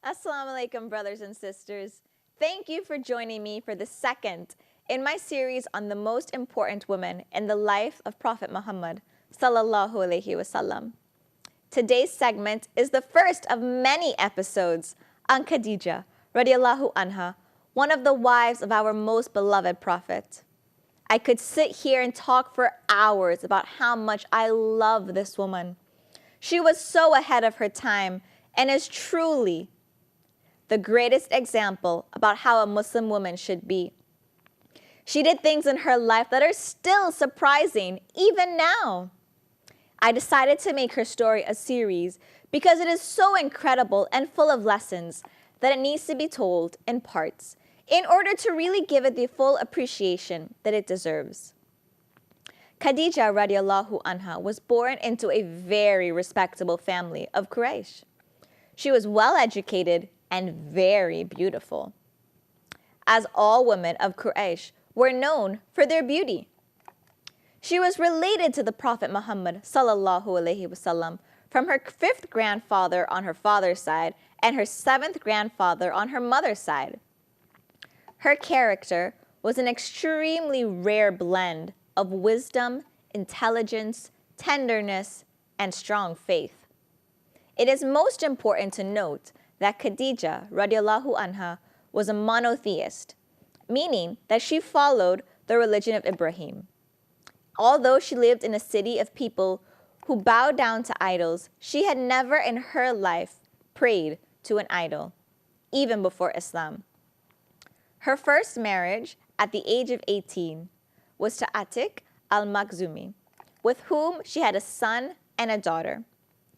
Assalamu alaikum, brothers and sisters. Thank you for joining me for the second in my series on the most important woman in the life of Prophet Muhammad sallallahu alaihi wasallam. Today's segment is the first of many episodes on Khadijah radiallahu anha, one of the wives of our most beloved Prophet. I could sit here and talk for hours about how much I love this woman. She was so ahead of her time and is truly the greatest example about how a Muslim woman should be. She did things in her life that are still surprising, even now. I decided to make her story a series because it is so incredible and full of lessons that it needs to be told in parts in order to really give it the full appreciation that it deserves. Khadijah radiallahu anha was born into a very respectable family of Quraysh. She was well educated and very beautiful, as all women of Quraysh were known for their beauty. She was related to the Prophet Muhammad sallallahu alaihi wasallam from her fifth grandfather on her father's side and her seventh grandfather on her mother's side. Her character was an extremely rare blend of wisdom, intelligence, tenderness, and strong faith. It is most important to note that Khadijah radiallahu anha was a monotheist, meaning that she followed the religion of Ibrahim. Although she lived in a city of people who bowed down to idols, she had never in her life prayed to an idol, even before Islam. Her first marriage at the age of 18 was to Atiq al-Makhzumi, with whom she had a son and a daughter.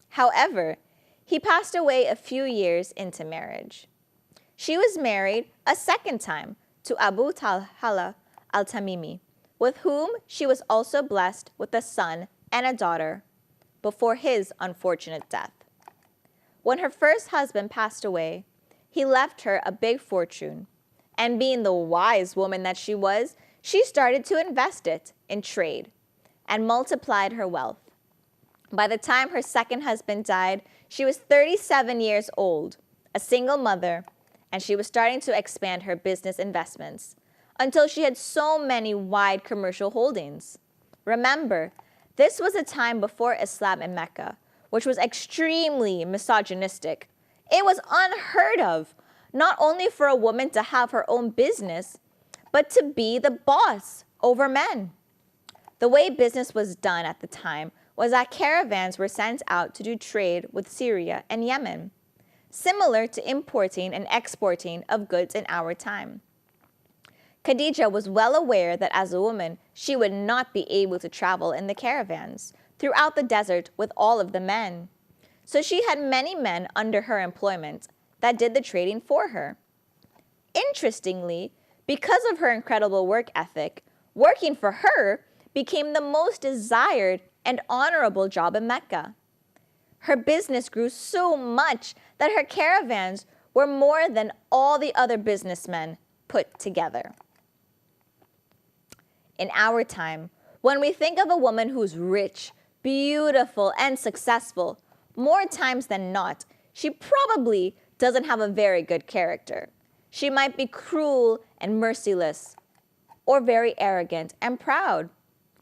However, he passed away a few years into marriage. She was married a second time to Abu Talhala al-Tamimi, with whom she was also blessed with a son and a daughter before his unfortunate death. When her first husband passed away, he left her a big fortune, and being the wise woman that she was, she started to invest it in trade and multiplied her wealth. By the time her second husband died, she was 37 years old, a single mother, and she was starting to expand her business investments until she had so many wide commercial holdings. Remember, this was a time before Islam in Mecca, which was extremely misogynistic. It was unheard of, not only for a woman to have her own business, but to be the boss over men. The way business was done at the time was that caravans were sent out to do trade with Syria and Yemen, similar to importing and exporting of goods in our time. Khadijah was well aware that as a woman, she would not be able to travel in the caravans throughout the desert with all of the men. So she had many men under her employment that did the trading for her. Interestingly, because of her incredible work ethic, working for her became the most desired and honorable job in Mecca. Her business grew so much that her caravans were more than all the other businessmen put together. In our time, when we think of a woman who's rich, beautiful, and successful, more times than not, she probably doesn't have a very good character. She might be cruel and merciless, or very arrogant and proud.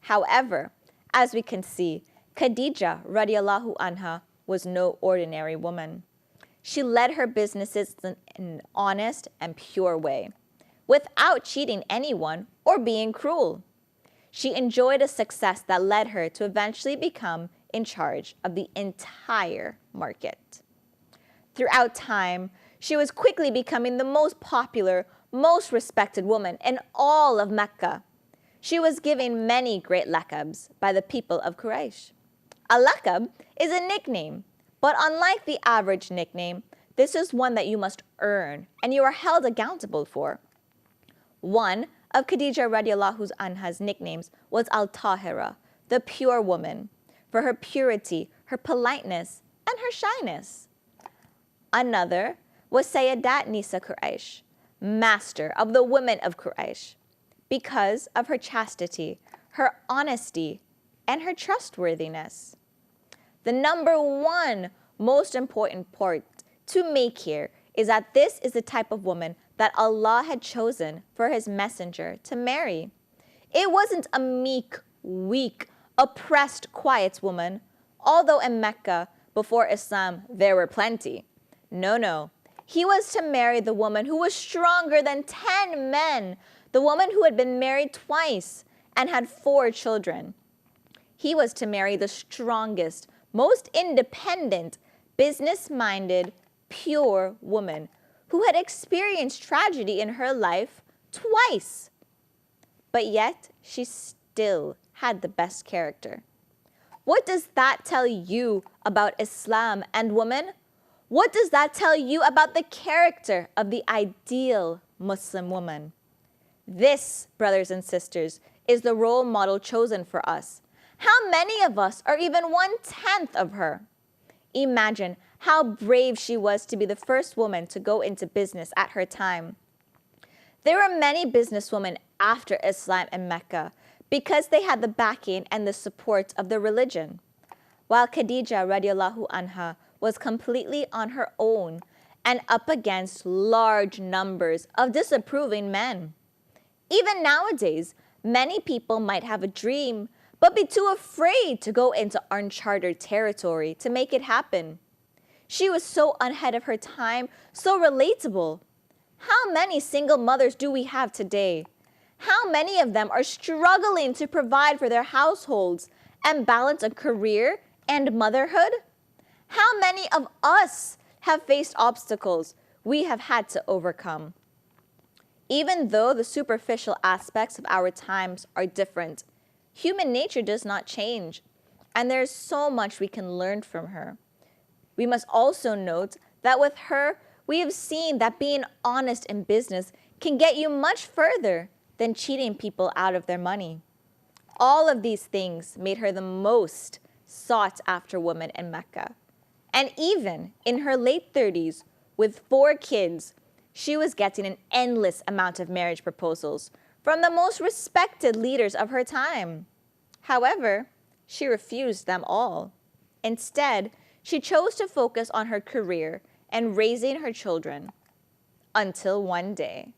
However, as we can see, Khadijah radiallahu anha was no ordinary woman. She led her businesses in an honest and pure way, without cheating anyone or being cruel. She enjoyed a success that led her to eventually become in charge of the entire market. Throughout time, she was quickly becoming the most popular, most respected woman in all of Mecca. She was given many great laqabs by the people of Quraysh. A laqab is a nickname, but unlike the average nickname, this is one that you must earn and you are held accountable for. One of Khadijah radiallahu anha's nicknames was Al-Tahira, the pure woman, for her purity, her politeness, and her shyness. Another was Sayyidat Nisa Quraysh, master of the women of Quraysh, because of her chastity, her honesty, and her trustworthiness. The number one most important point to make here is that this is the type of woman that Allah had chosen for His messenger to marry. It wasn't a meek, weak, oppressed, quiet woman, although in Mecca, before Islam, there were plenty. No. He was to marry the woman who was stronger than 10 men, the woman who had been married twice and had 4 children. He was to marry the strongest, most independent, business-minded, pure woman who had experienced tragedy in her life twice. But yet, she still had the best character. What does that tell you about Islam and women? What does that tell you about the character of the ideal Muslim woman? This, brothers and sisters, is the role model chosen for us. How many of us are even 1/10 of her? Imagine how brave she was to be the first woman to go into business at her time. There were many businesswomen after Islam in Mecca because they had the backing and the support of the religion. While Khadijah radiallahu anha was completely on her own and up against large numbers of disapproving men. Even nowadays, many people might have a dream but be too afraid to go into uncharted territory to make it happen. She was so ahead of her time, so relatable. How many single mothers do we have today? How many of them are struggling to provide for their households and balance a career and motherhood? How many of us have faced obstacles we have had to overcome? Even though the superficial aspects of our times are different, human nature does not change, and there is so much we can learn from her. We must also note that with her, we have seen that being honest in business can get you much further than cheating people out of their money. All of these things made her the most sought-after woman in Mecca. And even in her late 30s, with 4 kids, she was getting an endless amount of marriage proposals from the most respected leaders of her time. However, she refused them all. Instead, she chose to focus on her career and raising her children. Until one day,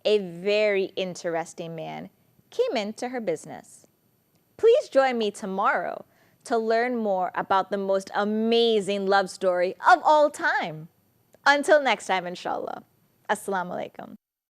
a very interesting man came into her business. Please join me tomorrow to learn more about the most amazing love story of all time. Until next time, inshallah. Assalamu alaikum.